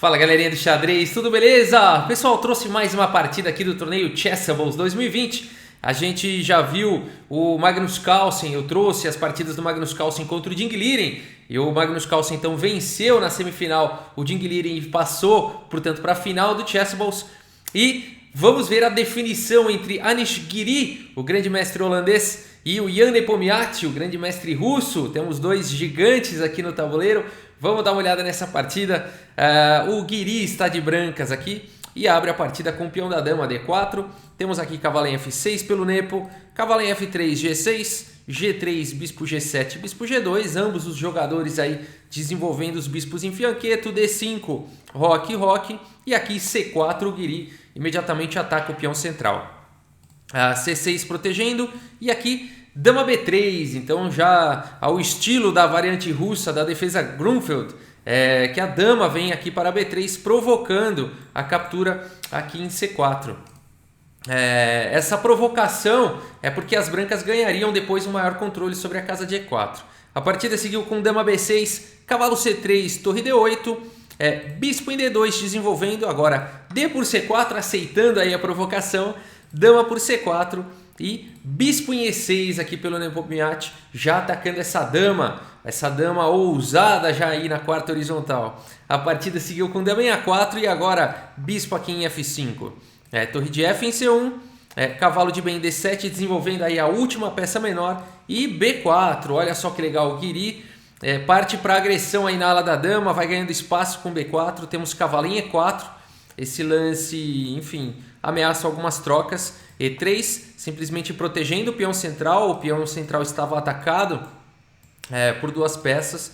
Fala galerinha do xadrez, tudo beleza? Pessoal, trouxe mais uma partida aqui do torneio Chessables 2020. A gente já viu o Magnus Carlsen, eu trouxe as partidas do Magnus Carlsen contra o Ding Liren. E o Magnus Carlsen então venceu na semifinal o Ding Liren e passou, portanto, para a final do Chessables. E vamos ver a definição entre Anish Giri, o grande mestre holandês, e o Jan Nepomniachtchi, o grande mestre russo. Temos dois gigantes aqui no tabuleiro. Vamos dar uma olhada nessa partida. O Giri está de brancas aqui e abre a partida com o peão da dama D4. Temos aqui cavalo em F6 pelo Nepo, cavalo em F3, G6, G3, bispo G7, bispo G2. Ambos os jogadores aí desenvolvendo os bispos em fianqueto. D5, roque. E aqui C4, o Giri imediatamente ataca o peão central. C6 protegendo e aqui dama B3, então já ao estilo da variante russa da defesa Grunfeld, que a dama vem aqui para B3 provocando a captura aqui em C4. Essa provocação é porque as brancas ganhariam depois um maior controle sobre a casa de E4. A partida seguiu com dama B6, cavalo C3, torre D8, bispo em D2 desenvolvendo, agora D por C4 aceitando aí a provocação, dama por C4 e bispo em E6 aqui pelo Nepomniachtchi, já atacando essa dama ousada já aí na quarta horizontal. A partida seguiu com dama em A4 e agora bispo aqui em F5. Torre de F em C1, cavalo de B em D7 desenvolvendo aí a última peça menor e B4. Olha só que legal, o Giri parte para agressão aí na ala da dama, vai ganhando espaço com B4, temos cavalo em E4. Esse lance, enfim, ameaça algumas trocas. E3, simplesmente protegendo o peão central estava atacado por duas peças.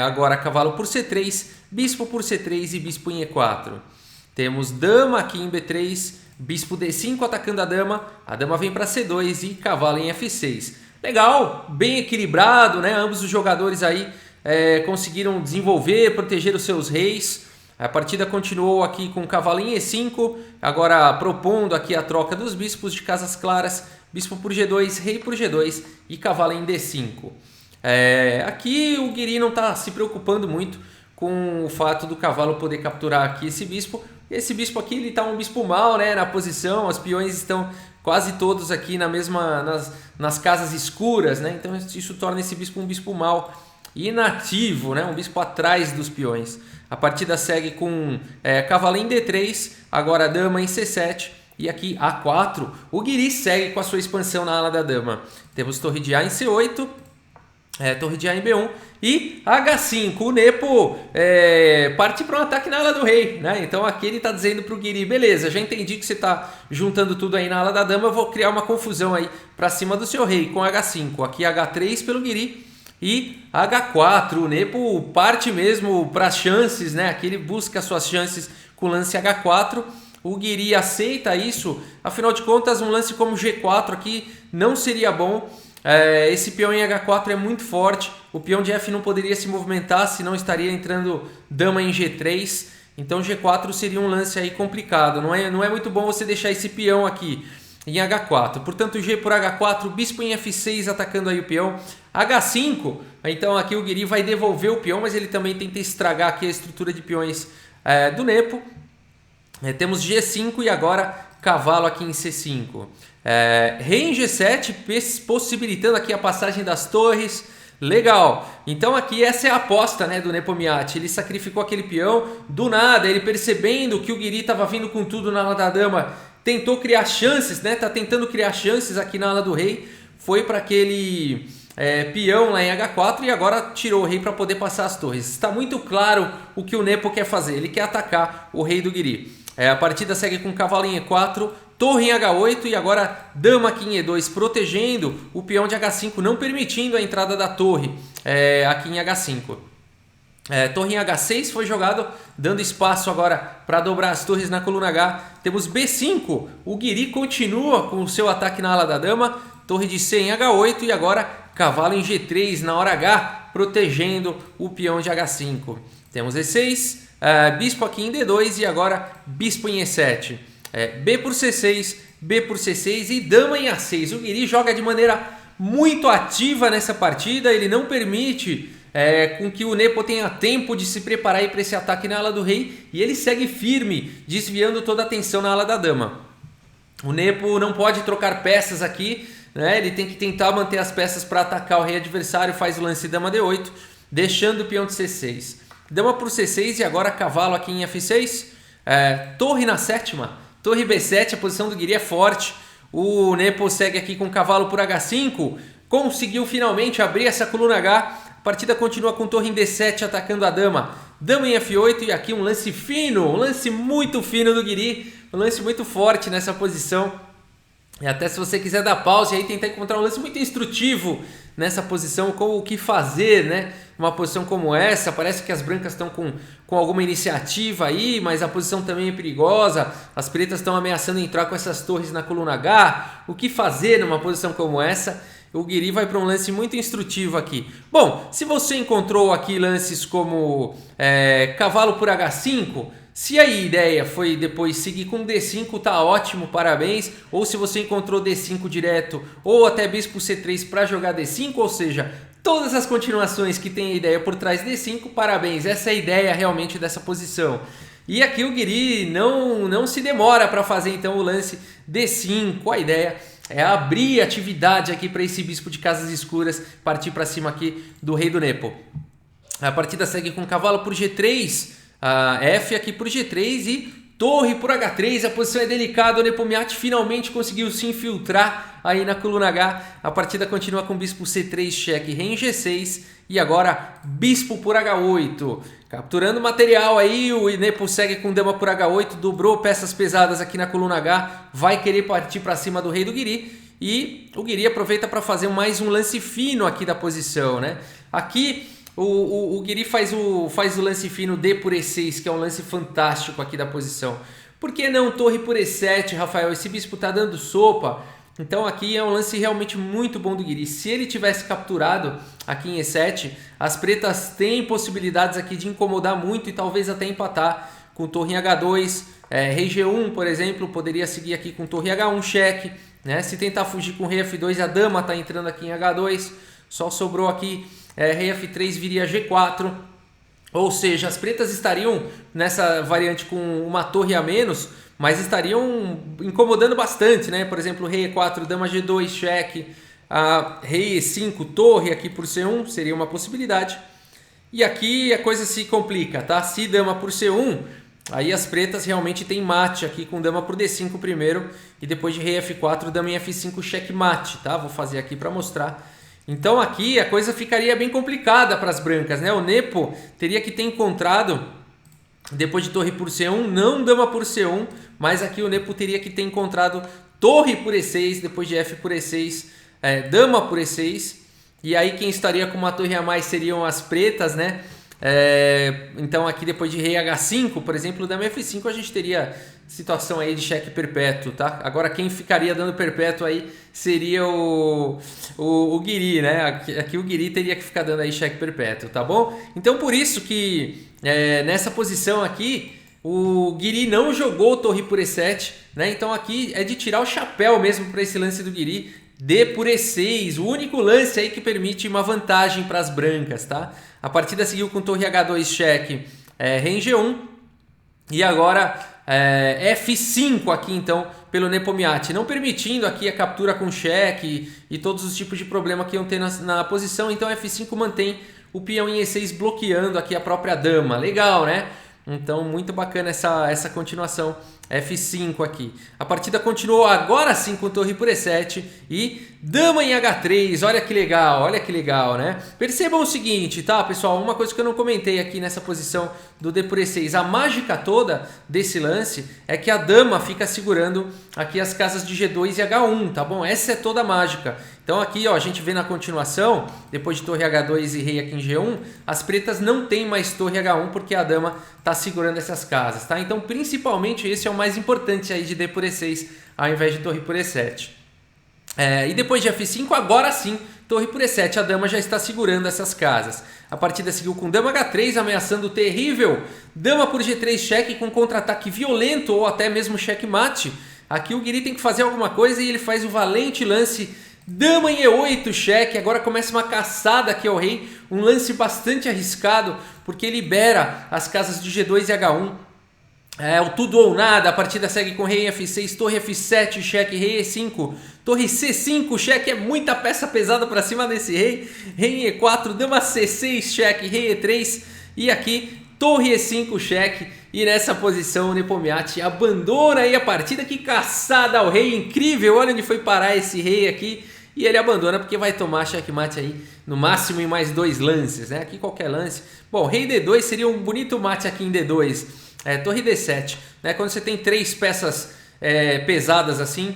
Agora cavalo por C3, bispo por C3 e bispo em E4. Temos dama aqui em B3, bispo D5 atacando a dama vem para C2 e cavalo em F6. Legal, bem equilibrado, né? Ambos os jogadores aí conseguiram desenvolver, proteger os seus reis. A partida continuou aqui com cavalo em E5, agora propondo aqui a troca dos bispos de casas claras, bispo por G2, rei por G2 e cavalo em D5. Aqui o Giri não está se preocupando muito com o fato do cavalo poder capturar aqui esse bispo. Esse bispo aqui ele está um bispo mal, né, na posição, os peões estão quase todos aqui nas casas escuras, né? Então isso torna esse bispo um bispo mal, inativo, né? Um bispo atrás dos peões. A partida segue com cavalo em D3, agora dama em C7 e aqui A4. O Giri segue com a sua expansão na ala da dama. Temos torre de A em C8, torre de A em B1 e H5. O Nepo parte para um ataque na ala do rei, né? Então aqui ele está dizendo para o Giri, beleza, já entendi que você está juntando tudo aí na ala da dama, eu vou criar uma confusão aí para cima do seu rei com H5. Aqui H3 pelo Giri. E H4, o Nepo parte mesmo para as chances, né? Aqui ele busca suas chances com o lance H4. O Giri aceita isso, afinal de contas um lance como G4 aqui não seria bom. Esse peão em H4 é muito forte, o peão de F não poderia se movimentar, senão estaria entrando dama em G3. Então G4 seria um lance aí complicado, não é muito bom você deixar esse peão aqui em H4, portanto G por H4, bispo em F6 atacando aí o peão. H5, então aqui o Giri vai devolver o peão, mas ele também tenta estragar aqui a estrutura de peões do Nepo. Temos G5 e agora cavalo aqui em C5. Rei em G7, possibilitando aqui a passagem das torres. Legal, então aqui essa é a aposta, né, do Nepomniachtchi. Ele sacrificou aquele peão, do nada, ele percebendo que o Giri estava vindo com tudo na ala da dama, tentou criar chances, né? Tá tentando criar chances aqui na ala do rei. Foi para aquele peão lá em H4 e agora tirou o rei para poder passar as torres. Está muito claro o que o Nepo quer fazer. Ele quer atacar o rei do Giri. A partida segue com cavalo em E4, torre em H8 e agora dama aqui em E2, protegendo o peão de H5, não permitindo a entrada da torre aqui em H5. Torre em H6 foi jogado, dando espaço agora para dobrar as torres na coluna H. Temos B5, o Giri continua com o seu ataque na ala da dama. Torre de C em H8 e agora cavalo em G3 na hora H, protegendo o peão de H5. Temos E6, bispo aqui em D2 e agora bispo em E7. B por C6, B por C6 e dama em A6. O Giri joga de maneira muito ativa nessa partida, ele não permite com que o Nepo tenha tempo de se preparar para esse ataque na ala do rei, e ele segue firme, desviando toda a atenção na ala da dama. O Nepo não pode trocar peças aqui, né? Ele tem que tentar manter as peças para atacar o rei adversário, faz o lance dama D8, deixando o peão de C6. Dama por C6 e agora cavalo aqui em F6, torre na sétima, torre B7, a posição do Guiri é forte. O Nepo segue aqui com cavalo por H5, conseguiu finalmente abrir essa coluna H. A partida continua com torre em D7 atacando a dama. Dama em F8 e aqui um lance fino, um lance muito fino do Guiri, um lance muito forte nessa posição. E até se você quiser dar pause aí, tentar encontrar um lance muito instrutivo nessa posição, com o que fazer, né? Uma posição como essa, parece que as brancas estão com alguma iniciativa aí, mas a posição também é perigosa. As pretas estão ameaçando entrar com essas torres na coluna H. O que fazer numa posição como essa? O Guiri vai para um lance muito instrutivo aqui. Bom, se você encontrou aqui lances como cavalo por H5, se a ideia foi depois seguir com D5, tá ótimo, parabéns. Ou se você encontrou D5 direto, ou até bispo C3 para jogar D5, ou seja, todas as continuações que tem a ideia por trás de D5, parabéns. Essa é a ideia realmente dessa posição. E aqui o Guiri não se demora para fazer então o lance D5. A ideia é abrir atividade aqui para esse bispo de casas escuras partir para cima aqui do rei do Nepo. A partida segue com cavalo por G3, F aqui por G3 e torre por H3. A posição é delicada, o Nepomniachtchi finalmente conseguiu se infiltrar aí na coluna H. A partida continua com bispo C3, cheque, rei em G6 e agora bispo por H8. Capturando material aí, o Nepo segue com dama por H8, dobrou peças pesadas aqui na coluna H, vai querer partir para cima do rei do Guiri e o Guiri aproveita para fazer mais um lance fino aqui da posição, né? Aqui o Guiri faz o lance fino D por E6, que é um lance fantástico aqui da posição. Por que não torre por E7, Rafael? Esse bispo tá dando sopa. Então aqui é um lance realmente muito bom do Guiri. Se ele tivesse capturado aqui em E7, as pretas têm possibilidades aqui de incomodar muito e talvez até empatar com torre em H2. Rei G1, por exemplo, poderia seguir aqui com torre H1, cheque, né? Se tentar fugir com rei F2, a dama está entrando aqui em H2. Só sobrou aqui rei F3, viria G4. Ou seja, as pretas estariam nessa variante com uma torre a menos, mas estariam incomodando bastante, né? Por exemplo, rei E4, dama G2, cheque, rei E5, torre aqui por C1, seria uma possibilidade. E aqui a coisa se complica, tá? Se dama por C1, aí as pretas realmente tem mate aqui com dama por D5 primeiro, e depois de rei F4, dama em F5, cheque mate, tá? Vou fazer aqui para mostrar. Então aqui a coisa ficaria bem complicada para as brancas, né? O Nepo teria que ter encontrado, depois de torre por C1, não dama por C1, mas aqui o Nepo teria que ter encontrado torre por E6, depois de F por E6, dama por E6, e aí quem estaria com uma torre a mais seriam as pretas, né? Então aqui depois de rei H5, por exemplo, dama F5, a gente teria situação aí de cheque perpétuo, tá? Agora quem ficaria dando perpétuo aí seria o Guiri, né? Aqui o Guiri teria que ficar dando aí cheque perpétuo, tá bom? Então por isso que nessa posição aqui o Guiri não jogou torre por E7, né? Então aqui é de tirar o chapéu mesmo para esse lance do Guiri. D por E6, o único lance aí que permite uma vantagem para as brancas, tá? A partida seguiu com torre H2, cheque, rei em G1 e agora F5 aqui então pelo Nepomniachtchi, não permitindo aqui a captura com cheque e todos os tipos de problema que iam ter na posição. Então F5 mantém o peão em E6 bloqueando aqui a própria dama, legal, né? Então muito bacana essa continuação. F5 aqui. A partida continuou agora sim com torre por E7 e dama em H3. Olha que legal, né? Percebam o seguinte, tá, pessoal? Uma coisa que eu não comentei aqui nessa posição do D por E6. A mágica toda desse lance é que a dama fica segurando aqui as casas de G2 e H1, tá bom? Essa é toda a mágica. Então aqui, ó, a gente vê na continuação, depois de torre H2 e rei aqui em G1, as pretas não tem mais torre H1 porque a dama tá segurando essas casas, tá? Então, principalmente, esse é o mais importante aí de D por E6, ao invés de torre por E7. E depois de F5, agora sim, torre por E7, a dama já está segurando essas casas. A partida seguiu com dama H3, ameaçando o terrível. Dama por G3, cheque com contra-ataque violento ou até mesmo cheque mate. Aqui o Guiri tem que fazer alguma coisa e ele faz o valente lance Dama em E8, cheque. Agora começa uma caçada aqui ao rei. Um lance bastante arriscado, porque libera as casas de G2 e H1. O tudo ou nada, a partida segue com rei em F6, torre F7, cheque, rei E5, torre C5, cheque, é muita peça pesada para cima desse rei, rei em E4, dama C6, cheque, rei E3 e aqui torre E5, cheque, e nessa posição o Nepomniachtchi abandona aí a partida. Que caçada ao rei, incrível, olha onde foi parar esse rei aqui, e ele abandona porque vai tomar checkmate aí no máximo em mais 2 lances, né? Aqui qualquer lance. Bom, rei D2 seria um bonito mate aqui em D2. Torre D7, né? Quando você tem 3 peças pesadas assim,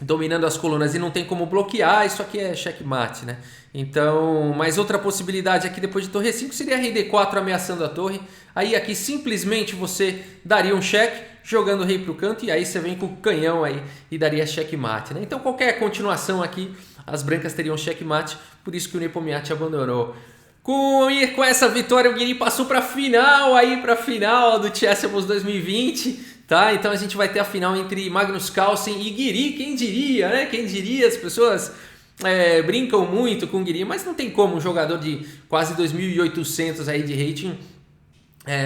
dominando as colunas e não tem como bloquear, isso aqui é checkmate, né? Então, mais outra possibilidade aqui depois de torre E5 seria rei D4 ameaçando a torre. Aí aqui simplesmente você daria um cheque, jogando o rei para o canto, e aí você vem com o canhão aí e daria checkmate, né? Então qualquer continuação aqui, as brancas teriam checkmate, por isso que o Nepomniachtchi abandonou. Com essa vitória o Guiri passou para a final aí, para a final do Chessable 2020, tá? Então a gente vai ter a final entre Magnus Carlsen e Guiri, quem diria, né? Quem diria, as pessoas brincam muito com o Guiri, mas não tem como um jogador de quase 2.800 aí de rating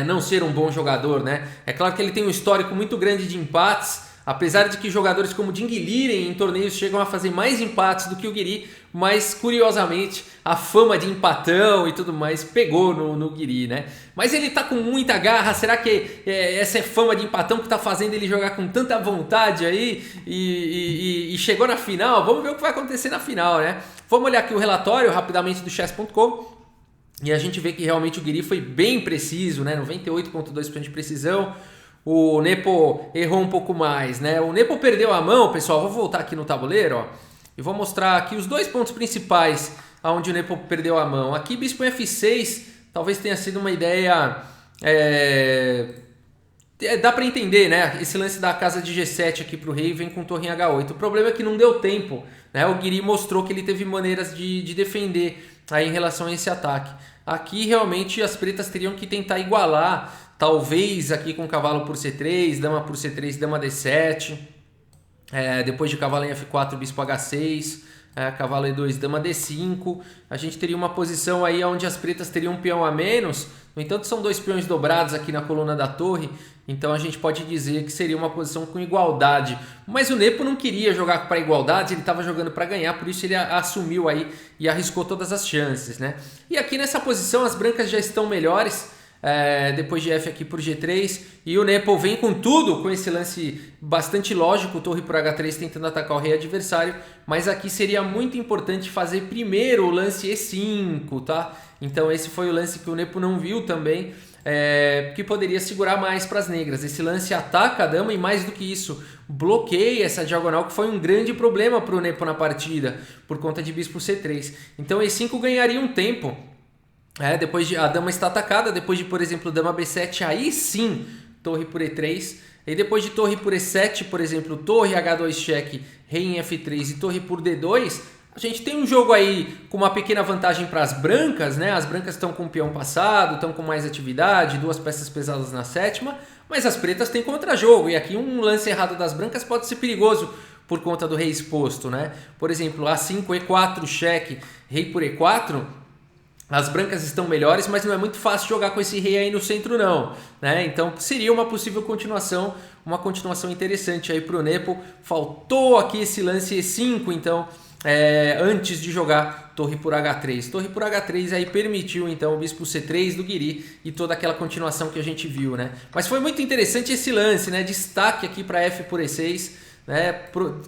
não ser um bom jogador, né? É claro que ele tem um histórico muito grande de empates, apesar de que jogadores como Dinguiliren em torneios chegam a fazer mais empates do que o Guiri, mas curiosamente a fama de empatão e tudo mais pegou no Guiri, né? Mas ele tá com muita garra. Será que essa é fama de empatão que tá fazendo ele jogar com tanta vontade aí e chegou na final? Vamos ver o que vai acontecer na final, né? Vamos olhar aqui o relatório rapidamente do chess.com e a gente vê que realmente o Guiri foi bem preciso, né? 98,2% de precisão. O Nepo errou um pouco mais, né? O Nepo perdeu a mão, pessoal. Vou voltar aqui no tabuleiro, ó, e vou mostrar aqui os 2 pontos principais onde o Nepo perdeu a mão. Aqui, bispo em F6, talvez tenha sido uma ideia... dá para entender, né? Esse lance da casa de G7 aqui para o rei vem com torre em H8. O problema é que não deu tempo, né? O Guiri mostrou que ele teve maneiras de defender aí em relação a esse ataque. Aqui, realmente, as pretas teriam que tentar igualar, talvez aqui com cavalo por C3, dama por C3, dama D7, depois de cavalo em F4, bispo H6, cavalo E2, dama D5, a gente teria uma posição aí onde as pretas teriam um peão a menos. No entanto, são 2 peões dobrados aqui na coluna da torre, então a gente pode dizer que seria uma posição com igualdade. Mas o Nepo não queria jogar para igualdade, ele estava jogando para ganhar, por isso ele assumiu aí e arriscou todas as chances, né? E aqui nessa posição as brancas já estão melhores, depois de F aqui por G3, e o Nepo vem com tudo, com esse lance bastante lógico, torre por H3 tentando atacar o rei adversário, mas aqui seria muito importante fazer primeiro o lance E5, tá? Então esse foi o lance que o Nepo não viu também, que poderia segurar mais para as negras. Esse lance ataca a dama e, mais do que isso, bloqueia essa diagonal, que foi um grande problema para o Nepo na partida, por conta de bispo C3. Então E5 ganharia um tempo. Depois de a dama está atacada, depois de, por exemplo, dama B7, aí sim, torre por E3. E depois de torre por E7, por exemplo, torre H2 cheque, rei em F3 e torre por D2, a gente tem um jogo aí com uma pequena vantagem para as brancas, né? As brancas estão com o peão passado, estão com mais atividade, 2 peças pesadas na sétima, mas as pretas têm contra-jogo, e aqui um lance errado das brancas pode ser perigoso por conta do rei exposto, né? Por exemplo, A5, E4, cheque, rei por E4... As brancas estão melhores, mas não é muito fácil jogar com esse rei aí no centro não, né? Então seria uma possível continuação, uma continuação interessante aí para o Nepo. Faltou aqui esse lance E5, então, antes de jogar torre por H3. Torre por H3 aí permitiu então o bispo C3 do Guiri e toda aquela continuação que a gente viu, né? Mas foi muito interessante esse lance, né? Destaque aqui para F por E6, né?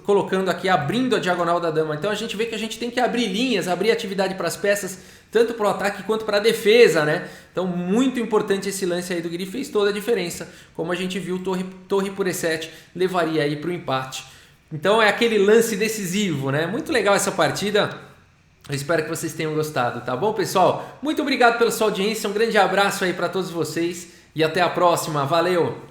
Colocando aqui, abrindo a diagonal da dama. Então a gente vê que a gente tem que abrir linhas, abrir atividade para as peças, tanto para o ataque quanto para a defesa, né? Então muito importante esse lance aí do Guiri, fez toda a diferença. Como a gente viu, torre por E7 levaria aí para o empate. Então é aquele lance decisivo, né? Muito legal essa partida. Eu espero que vocês tenham gostado, tá bom, pessoal? Muito obrigado pela sua audiência, um grande abraço aí para todos vocês e até a próxima. Valeu!